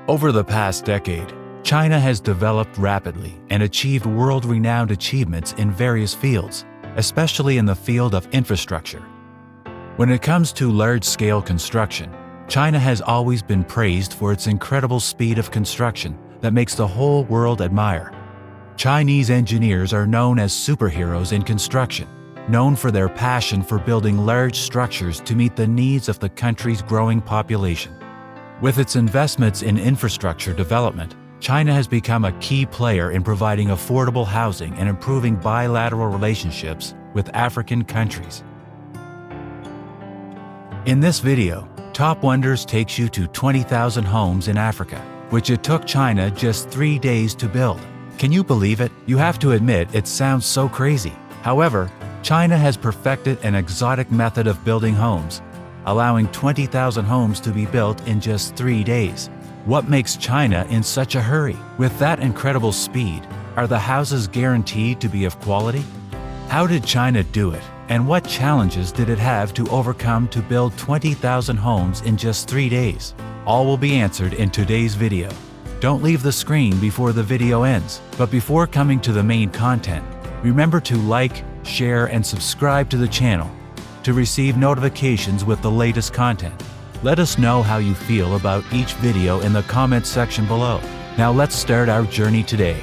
Over the past decade, China has developed rapidly and achieved world-renowned achievements in various fields, especially in the field of infrastructure. When it comes to large-scale construction, China has always been praised for its incredible speed of construction that makes the whole world admire. Chinese engineers are known as superheroes in construction, known for their passion for building large structures to meet the needs of the country's growing population. With its investments in infrastructure development, China has become a key player in providing affordable housing and improving bilateral relationships with African countries. In this video, Top Wonders takes you to 20,000 homes in Africa, which it took China just 3 days to build. Can you believe it? You have to admit it sounds so crazy. However, China has perfected an exotic method of building homes, allowing 20,000 homes to be built in just 3 days. What makes China in such a hurry? With that incredible speed, are the houses guaranteed to be of quality? How did China do it? And what challenges did it have to overcome to build 20,000 homes in just 3 days? All will be answered in today's video. Don't leave the screen before the video ends. But before coming to the main content, remember to like, share, and subscribe to the channel to receive notifications with the latest content. Let us know how you feel about each video in the comments section below. Now let's start our journey today.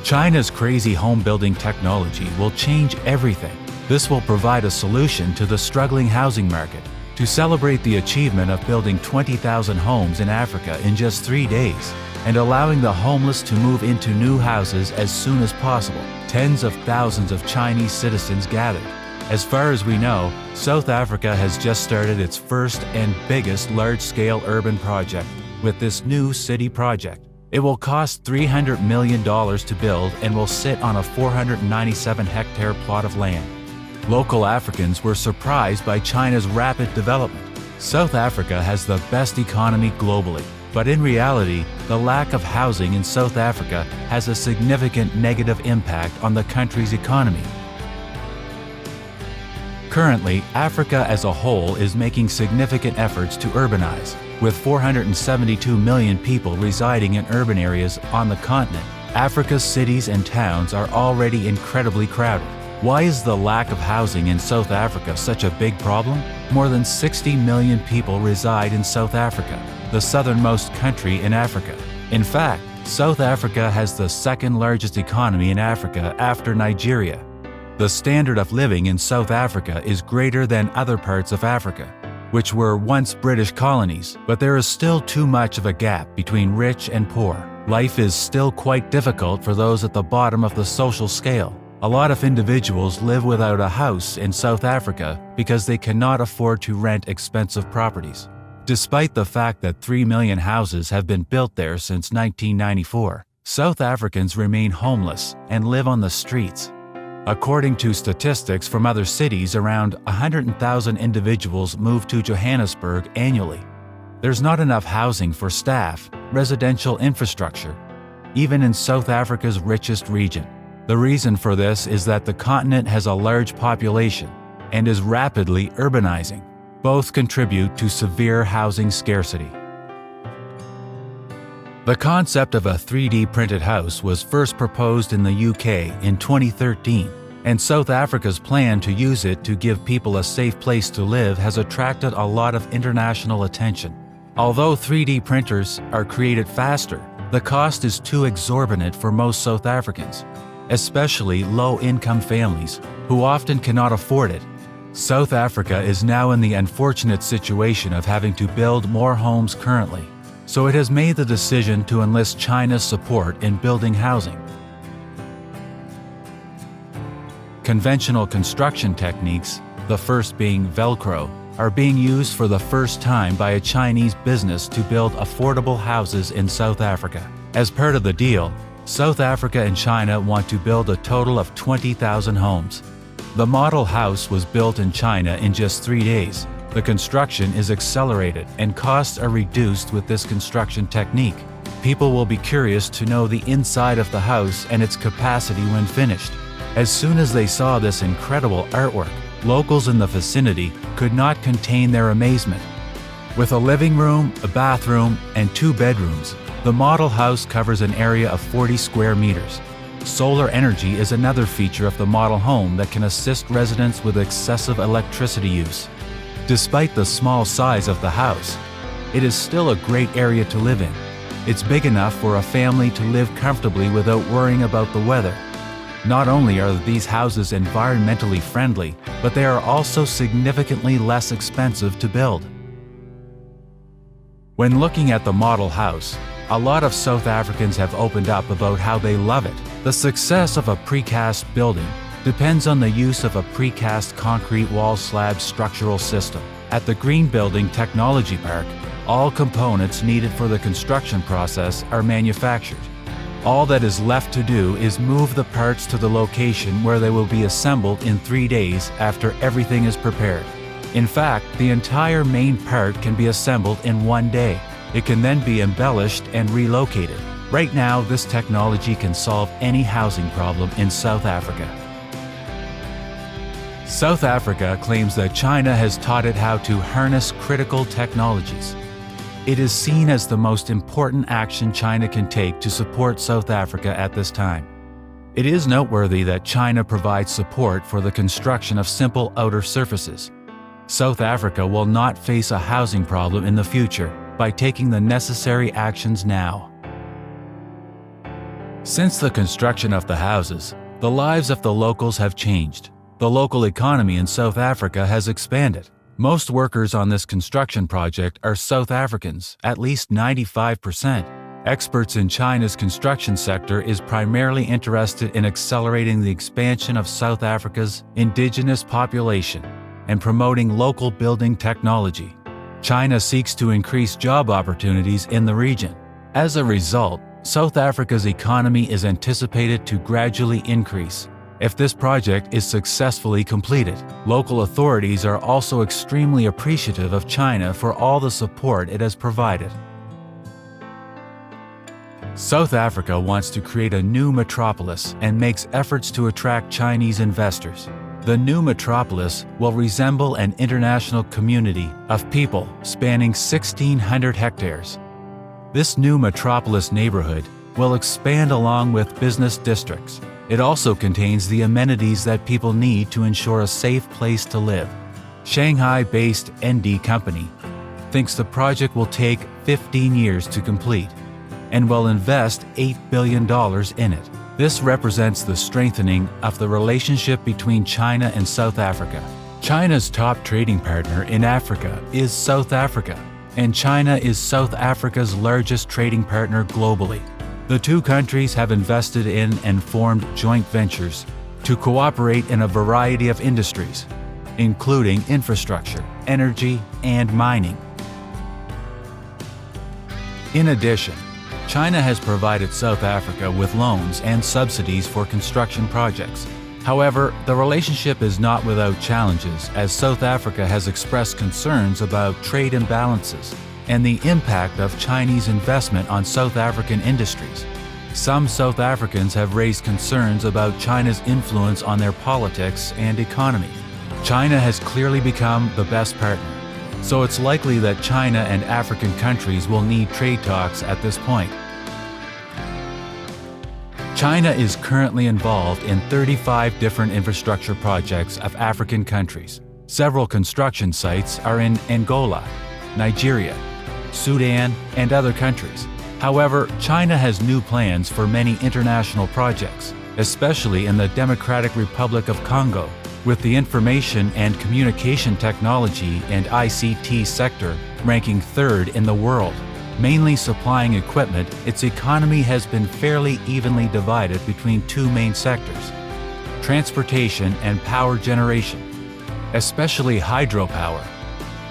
China's crazy home building technology will change everything. This will provide a solution to the struggling housing market. To celebrate the achievement of building 20,000 homes in Africa in just 3 days, and allowing the homeless to move into new houses as soon as possible, tens of thousands of Chinese citizens gathered. As far as we know, South Africa has just started its first and biggest large-scale urban project with this new city project. It will cost $300 million to build and will sit on a 497-hectare plot of land. Local Africans were surprised by China's rapid development. South Africa has the best economy globally, but in reality, the lack of housing in South Africa has a significant negative impact on the country's economy. Currently, Africa as a whole is making significant efforts to urbanize, with 472 million people residing in urban areas on the continent. Africa's cities and towns are already incredibly crowded. Why is the lack of housing in South Africa such a big problem? More than 60 million people reside in South Africa, the southernmost country in Africa. In fact, South Africa has the second largest economy in Africa after Nigeria. The standard of living in South Africa is greater than other parts of Africa, which were once British colonies, but there is still too much of a gap between rich and poor. Life is still quite difficult for those at the bottom of the social scale. A lot of individuals live without a house in South Africa because they cannot afford to rent expensive properties. Despite the fact that 3 million houses have been built there since 1994, South Africans remain homeless and live on the streets. According to statistics from other cities, around 100,000 individuals move to Johannesburg annually. There's not enough housing for staff, residential infrastructure, even in South Africa's richest region. The reason for this is that the continent has a large population and is rapidly urbanizing. Both contribute to severe housing scarcity. The concept of a 3D printed house was first proposed in the UK in 2013, and South Africa's plan to use it to give people a safe place to live has attracted a lot of international attention. Although 3D printers are created faster, the cost is too exorbitant for most South Africans, especially low-income families who often cannot afford it. South Africa is now in the unfortunate situation of having to build more homes currently, so it has made the decision to enlist China's support in building housing. Conventional construction techniques, the first being Velcro, are being used for the first time by a Chinese business to build affordable houses in South Africa. As part of the deal, South Africa and China want to build a total of 20,000 homes. The model house was built in China in just 3 days. The construction is accelerated and costs are reduced with this construction technique. People will be curious to know the inside of the house and its capacity when finished. As soon as they saw this incredible artwork, locals in the vicinity could not contain their amazement. With a living room, a bathroom, and 2 bedrooms, the model house covers an area of 40 square meters. Solar energy is another feature of the model home that can assist residents with excessive electricity use. Despite the small size of the house, it is still a great area to live in. It's big enough for a family to live comfortably without worrying about the weather. Not only are these houses environmentally friendly, but they are also significantly less expensive to build. When looking at the model house, a lot of South Africans have opened up about how they love it. The success of a precast building depends on the use of a precast concrete wall slab structural system. At the Green Building Technology Park, all components needed for the construction process are manufactured. All that is left to do is move the parts to the location where they will be assembled in 3 days after everything is prepared. In fact, the entire main part can be assembled in 1 day. It can then be embellished and relocated. Right now, this technology can solve any housing problem in South Africa. South Africa claims that China has taught it how to harness critical technologies. It is seen as the most important action China can take to support South Africa at this time. It is noteworthy that China provides support for the construction of simple outer surfaces. South Africa will not face a housing problem in the future by taking the necessary actions now. Since the construction of the houses, the lives of the locals have changed. The local economy in South Africa has expanded. Most workers on this construction project are South Africans, at least 95%. Experts in China's construction sector is primarily interested in accelerating the expansion of South Africa's indigenous population and promoting local building technology. China seeks to increase job opportunities in the region. As a result, South Africa's economy is anticipated to gradually increase. If this project is successfully completed, local authorities are also extremely appreciative of China for all the support it has provided. South Africa wants to create a new metropolis and makes efforts to attract Chinese investors. The new metropolis will resemble an international community of people spanning 1,600 hectares. This new metropolis neighborhood will expand along with business districts. It also contains the amenities that people need to ensure a safe place to live. Shanghai-based ND Company thinks the project will take 15 years to complete and will invest $8 billion in it. This represents the strengthening of the relationship between China and South Africa. China's top trading partner in Africa is South Africa, and China is South Africa's largest trading partner globally. The two countries have invested in and formed joint ventures to cooperate in a variety of industries, including infrastructure, energy, and mining. In addition, China has provided South Africa with loans and subsidies for construction projects. However, the relationship is not without challenges, as South Africa has expressed concerns about trade imbalances and the impact of Chinese investment on South African industries. Some South Africans have raised concerns about China's influence on their politics and economy. China has clearly become the best partner, so it's likely that China and African countries will need trade talks at this point. China is currently involved in 35 different infrastructure projects of African countries. Several construction sites are in Angola, Nigeria, Sudan, and other countries. However, China has new plans for many international projects, especially in the Democratic Republic of Congo, with the information and communication technology and ICT sector ranking third in the world. Mainly supplying equipment, its economy has been fairly evenly divided between two main sectors: transportation and power generation, especially hydropower.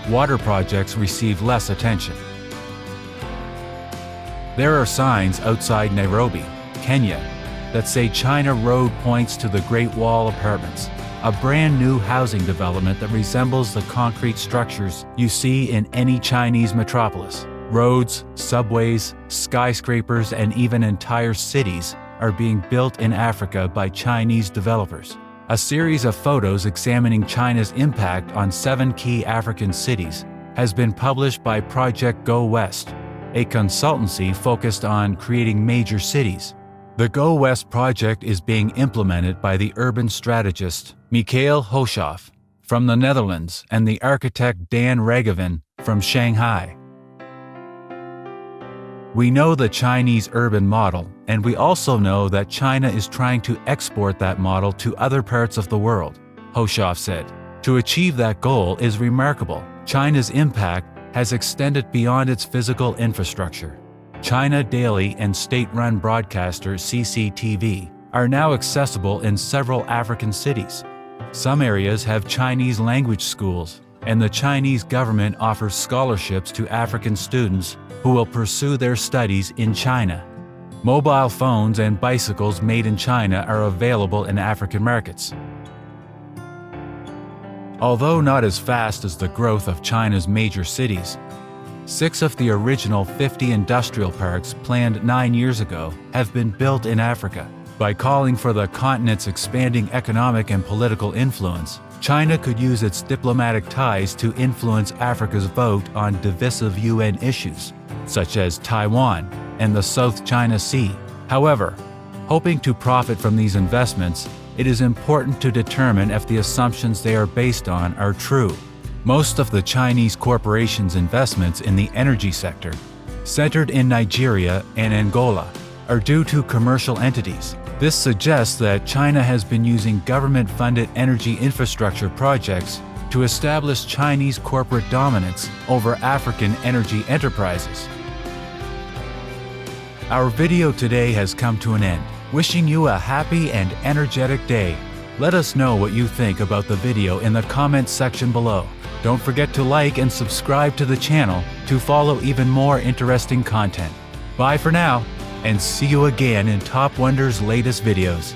Water projects receive less attention. There are signs outside Nairobi, Kenya, that say China Road points to the Great Wall Apartments, a brand new housing development that resembles the concrete structures you see in any Chinese metropolis. Roads, subways, skyscrapers, and even entire cities are being built in Africa by Chinese developers. A series of photos examining China's impact on 7 key African cities has been published by Project Go West, a consultancy focused on creating major cities. The Go West project is being implemented by the urban strategist Michael Hoeshoff from the Netherlands and the architect Dan Regeven from Shanghai. We know the Chinese urban model, and we also know that China is trying to export that model to other parts of the world, Hoeshoff said. To achieve that goal is remarkable. China's impact has extended beyond its physical infrastructure. China Daily and state-run broadcaster CCTV are now accessible in several African cities. Some areas have Chinese language schools, and the Chinese government offers scholarships to African students who will pursue their studies in China. Mobile phones and bicycles made in China are available in African markets. Although not as fast as the growth of China's major cities, 6 of the original 50 industrial parks planned 9 years ago have been built in Africa. By calling for the continent's expanding economic and political influence, China could use its diplomatic ties to influence Africa's vote on divisive UN issues, such as Taiwan and the South China Sea. However, hoping to profit from these investments, it is important to determine if the assumptions they are based on are true. Most of the Chinese corporations' investments in the energy sector, centered in Nigeria and Angola, are due to commercial entities. This suggests that China has been using government-funded energy infrastructure projects to establish Chinese corporate dominance over African energy enterprises. Our video today has come to an end. Wishing you a happy and energetic day. Let us know what you think about the video in the comments section below. Don't forget to like and subscribe to the channel to follow even more interesting content. Bye for now, and see you again in Top Wonder's latest videos.